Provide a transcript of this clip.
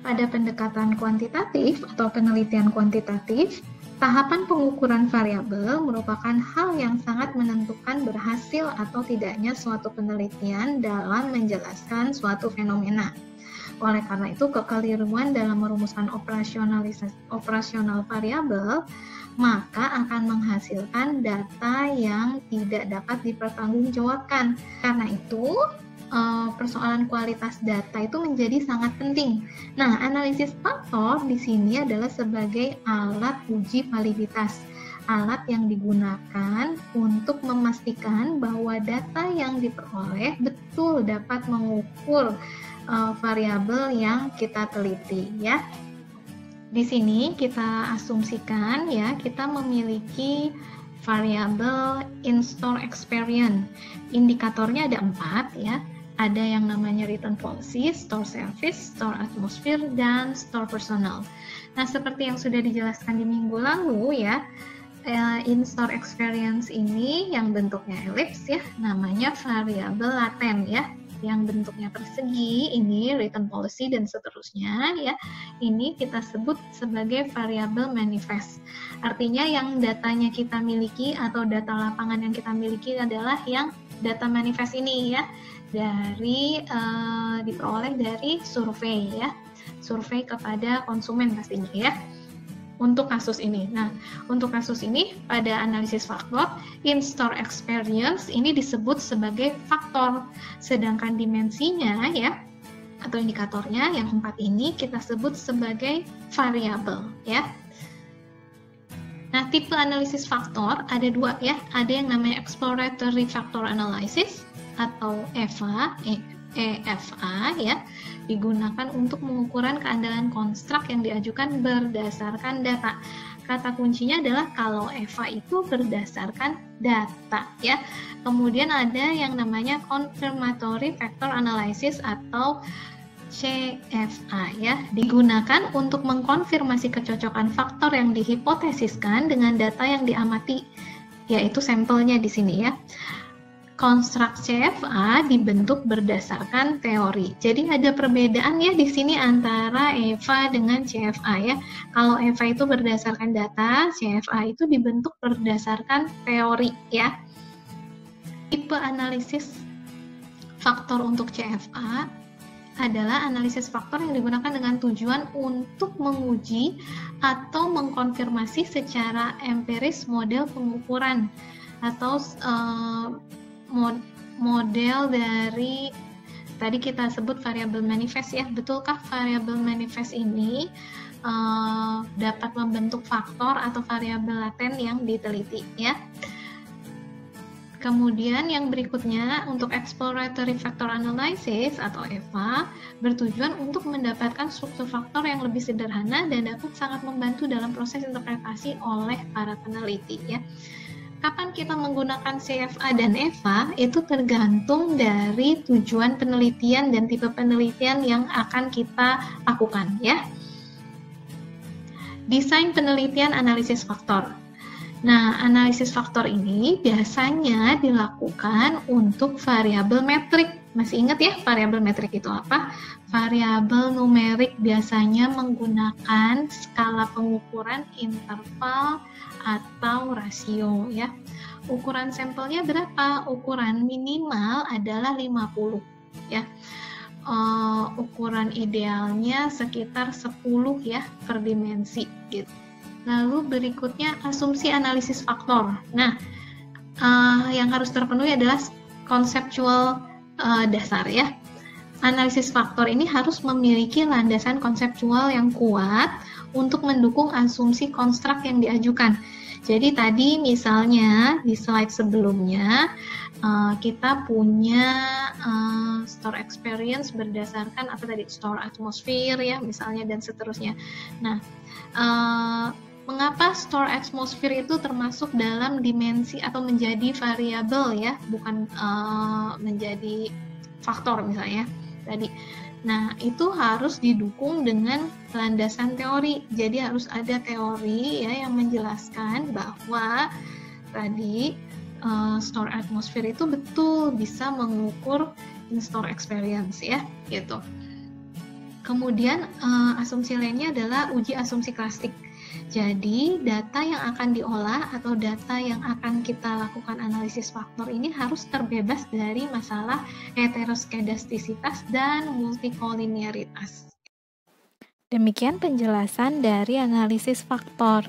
Pada pendekatan kuantitatif atau penelitian kuantitatif, tahapan pengukuran variabel merupakan hal yang sangat menentukan berhasil atau tidaknya suatu penelitian dalam menjelaskan suatu fenomena. Oleh karena itu, kekeliruan dalam merumuskan operasional variabel maka akan menghasilkan data yang tidak dapat dipertanggungjawabkan. Karena itu, persoalan kualitas data itu menjadi sangat penting. Nah, analisis faktor di sini adalah sebagai alat uji validitas, alat yang digunakan untuk memastikan bahwa data yang diperoleh betul dapat mengukur variabel yang kita teliti, ya. Di sini kita asumsikan ya, kita memiliki variabel in-store experience. Indikatornya ada 4 ya. Ada yang namanya return policy, store service, store atmosphere, dan store personal. Nah, seperti yang sudah dijelaskan di minggu lalu ya, in-store experience ini yang bentuknya elips ya, namanya variabel laten ya. Yang bentuknya persegi, ini return policy dan seterusnya ya. Ini kita sebut sebagai variabel manifest. Artinya yang datanya kita miliki atau data lapangan yang kita miliki adalah yang data manifest ini ya. Diperoleh dari survei ya, survei kepada konsumen pastinya ya. Untuk kasus ini, nah untuk kasus ini pada analisis faktor in-store experience ini disebut sebagai faktor, sedangkan dimensinya ya atau indikatornya yang 4 ini kita sebut sebagai variabel ya. Nah, tipe analisis faktor ada 2 ya, ada yang namanya exploratory factor analysis atau EFA, EFA ya, digunakan untuk mengukuran keandalan konstruk yang diajukan berdasarkan data. Kata kuncinya adalah kalau EFA itu berdasarkan data ya. Kemudian ada yang namanya confirmatory factor analysis atau CFA ya, digunakan untuk mengkonfirmasi kecocokan faktor yang dihipotesiskan dengan data yang diamati, yaitu sampelnya di sini ya. Konstruk CFA dibentuk berdasarkan teori. Jadi ada perbedaan ya di sini antara EVA dengan CFA ya. Kalau EVA itu berdasarkan data, CFA itu dibentuk berdasarkan teori ya. Tipe analisis faktor untuk CFA adalah analisis faktor yang digunakan dengan tujuan untuk menguji atau mengkonfirmasi secara empiris model pengukuran atau model dari tadi kita sebut variabel manifest ya. Betulkah variabel manifest ini dapat membentuk faktor atau variabel laten yang diteliti ya. Kemudian yang berikutnya untuk exploratory factor analysis atau EFA bertujuan untuk mendapatkan struktur faktor yang lebih sederhana dan dapat sangat membantu dalam proses interpretasi oleh para peneliti ya. Kapan kita menggunakan CFA dan EVA itu tergantung dari tujuan penelitian dan tipe penelitian yang akan kita lakukan ya. Desain penelitian analisis faktor. Nah, analisis faktor ini biasanya dilakukan untuk variabel metrik. Masih ingat ya variabel metrik itu apa? Variabel numerik biasanya menggunakan skala pengukuran interval atau rasio ya. Ukuran sampelnya berapa? Ukuran minimal adalah 50 ya. Ukuran idealnya sekitar 10 ya per dimensi gitu. Lalu berikutnya asumsi analisis faktor. Nah, yang harus terpenuhi adalah konseptual dasar ya. Analisis faktor ini harus memiliki landasan konseptual yang kuat untuk mendukung asumsi konstruk yang diajukan. Jadi tadi misalnya di slide sebelumnya kita punya store experience berdasarkan apa tadi, store atmosphere ya misalnya dan seterusnya. Nah, mengapa store atmosphere itu termasuk dalam dimensi atau menjadi variabel ya, bukan menjadi faktor misalnya tadi. Nah, itu harus didukung dengan landasan teori. Jadi harus ada teori ya yang menjelaskan bahwa tadi store atmosphere itu betul bisa mengukur in-store experience ya, gitu. Kemudian asumsi lainnya adalah uji asumsi klasik. Jadi data yang akan diolah atau data yang akan kita lakukan analisis faktor ini harus terbebas dari masalah heteroskedastisitas dan multikolinearitas. Demikian penjelasan dari analisis faktor.